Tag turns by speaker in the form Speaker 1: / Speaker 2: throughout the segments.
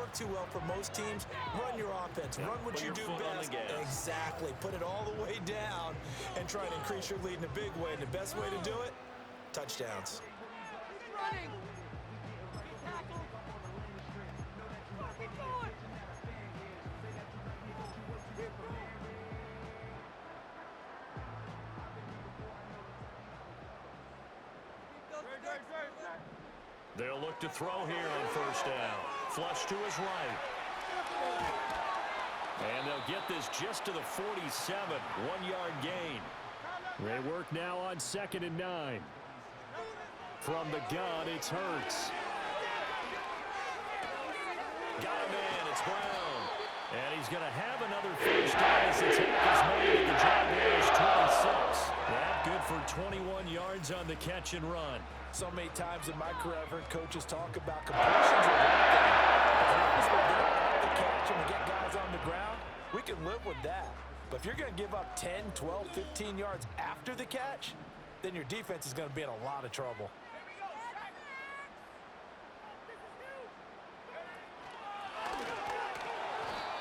Speaker 1: work too well for most teams. Run your offense. Run what you do best. Exactly. Put it all the way down and try to increase your lead in a big way. And the best way to do it, touchdowns.
Speaker 2: Running.
Speaker 3: They'll look to throw here on first down. Flush to his right. And they'll get this just to the 47. 1-yard gain.
Speaker 4: They work now on 2nd and 9. From the gun, it's Hurts.
Speaker 3: Got a man. It's Brown. And he's going to have another first down as the tackle is made at the Jaguars' 26. That good for 21 yards on the catch and run.
Speaker 1: So many times in my career, I've heard coaches talk about completions of one thing. As long as we're there at the catch and we get guys on the ground, we can live with that. But if you're going to give up 10, 12, 15 yards after the catch, then your defense is going to be in a lot of trouble.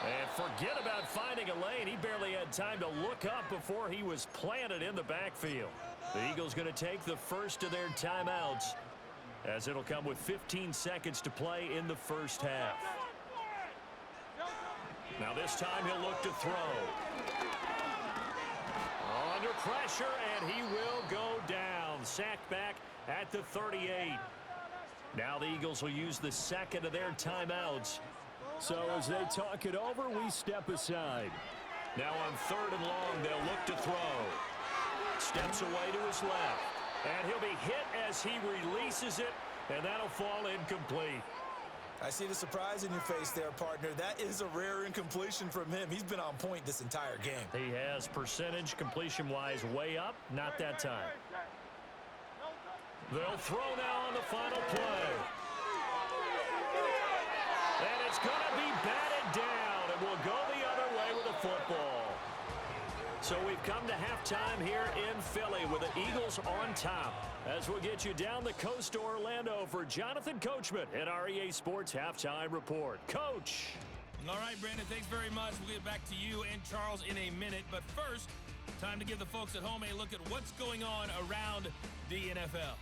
Speaker 3: And forget about finding a lane. He barely had time to look up before he was planted in the backfield. The Eagles going to take the first of their timeouts, as it'll come with 15 seconds to play in the first half. Now this time he'll look to throw. Under pressure, and he will go down. Sacked back at the 38. Now the Eagles will use the second of their timeouts.
Speaker 4: So as they talk it over, we step aside.
Speaker 3: Now on 3rd and long, they'll look to throw. Steps away to his left. And he'll be hit as he releases it, and that'll fall incomplete.
Speaker 1: I see the surprise in your face there, partner. That is a rare incompletion from him. He's been on point this entire game.
Speaker 3: He has percentage completion-wise way up. Not that time. They'll throw now on the final play. And it's going to be batted down, and we'll go the other way with the football. So we've come to halftime here in Philly with the Eagles on top. As we'll get you down the coast to Orlando for Jonathan Coachman at our EA Sports Halftime Report. Coach.
Speaker 5: All right, Brandon, thanks very much. We'll get back to you and Charles in a minute. But first, time to give the folks at home a look at what's going on around the NFL.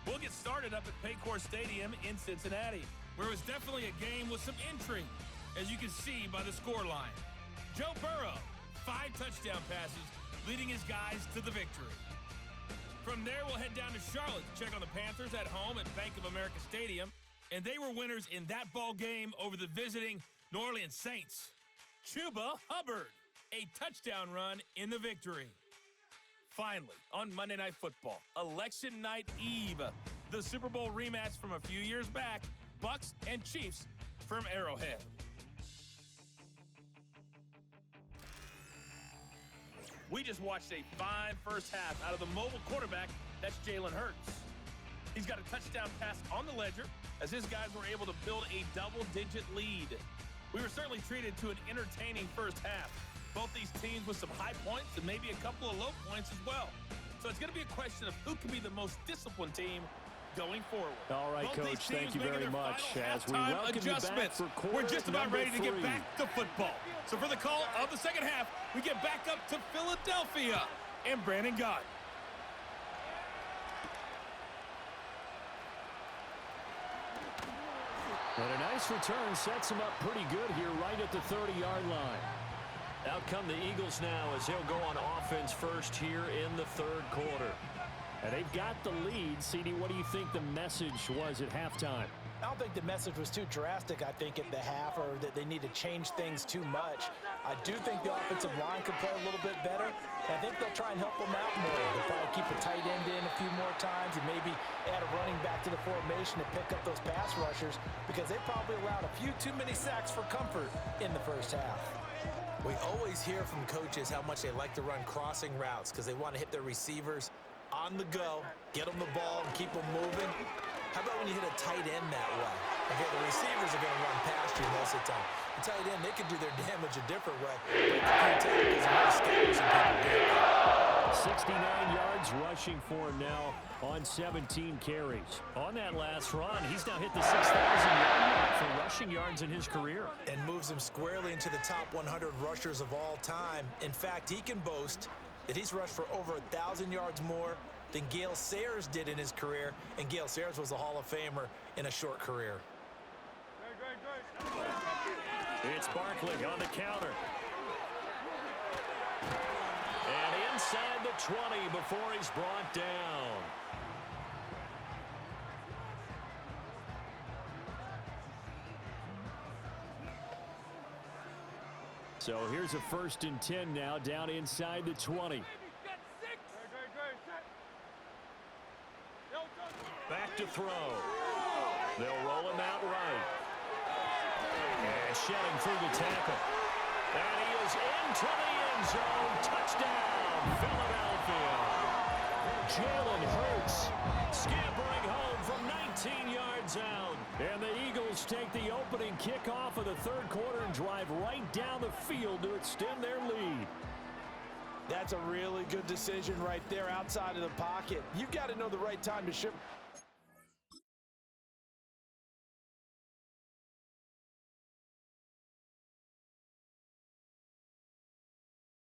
Speaker 5: We'll get started up at Paycor Stadium in Cincinnati, where it was definitely a game with some intrigue, as you can see by the scoreline. Joe Burrow, 5 touchdown passes, leading his guys to the victory. From there, we'll head down to Charlotte to check on the Panthers at home at Bank of America Stadium, and they were winners in that ball game over the visiting New Orleans Saints. Chuba Hubbard, a touchdown run in the victory. Finally, on Monday Night Football, Election Night Eve, the Super Bowl rematch from a few years back, Bucs and Chiefs from Arrowhead. We just watched a fine first half out of the mobile quarterback, that's Jalen Hurts. He's got a touchdown pass on the ledger as his guys were able to build a double-digit lead. We were certainly treated to an entertaining first half. Both these teams with some high points and maybe a couple of low points as well. So it's going to be a question of who can be the most disciplined team going forward.
Speaker 4: All right,
Speaker 5: Both
Speaker 4: Coach, thank you very much. As we welcome you back for quarter
Speaker 5: we're just about ready to
Speaker 4: number 3.
Speaker 5: get back to football. So for the call of the second half, we get back up to Philadelphia and Brandon Gott.
Speaker 4: And a nice return sets him up pretty good here right at the 30-yard line.
Speaker 3: Out come the Eagles now as they'll go on offense first here in the 3rd quarter.
Speaker 4: And they've got the lead. CD, what do you think the message was at halftime?
Speaker 1: I don't think the message was too drastic, I think, at the half, or that they need to change things too much. I do think the offensive line could play a little bit better. And I think they'll try and help them out more. They'll probably keep a tight end in a few more times and maybe add a running back to the formation to pick up those pass rushers, because they probably allowed a few too many sacks for comfort in the first half. We always hear from coaches how much they like to run crossing routes because they want to hit their receivers on the go, get them the ball, and keep them moving. How about when you hit a tight end that way? Okay, the receivers are going to run past you most of the time. The tight end, they can do their damage a different way. But the key tackles are really scattering some people.
Speaker 4: 69 yards rushing for him now on 17 carries.
Speaker 3: On that last run, he's now hit the 6,000-yard mark for rushing rushing yards in his career.
Speaker 1: And moves him squarely into the top 100 rushers of all time. In fact, he can boast that he's rushed for over 1,000 yards more than Gale Sayers did in his career, and Gale Sayers was a Hall of Famer in a short career.
Speaker 3: It's Barkley on the counter. And inside the 20 before he's brought down.
Speaker 4: So here's a 1st and 10 now, down inside the 20.
Speaker 3: Back to throw. They'll roll him out right. And shedding through the tackle. And he is into the end zone. Touchdown, Philadelphia.
Speaker 4: Jalen Hurts
Speaker 3: Scampering home from 19 yards out.
Speaker 4: and the Eagles take the opening kickoff of the 3rd quarter and drive right down the field to extend their lead.
Speaker 2: That's a really good decision right there outside of the pocket. You've got to know the right time to shift.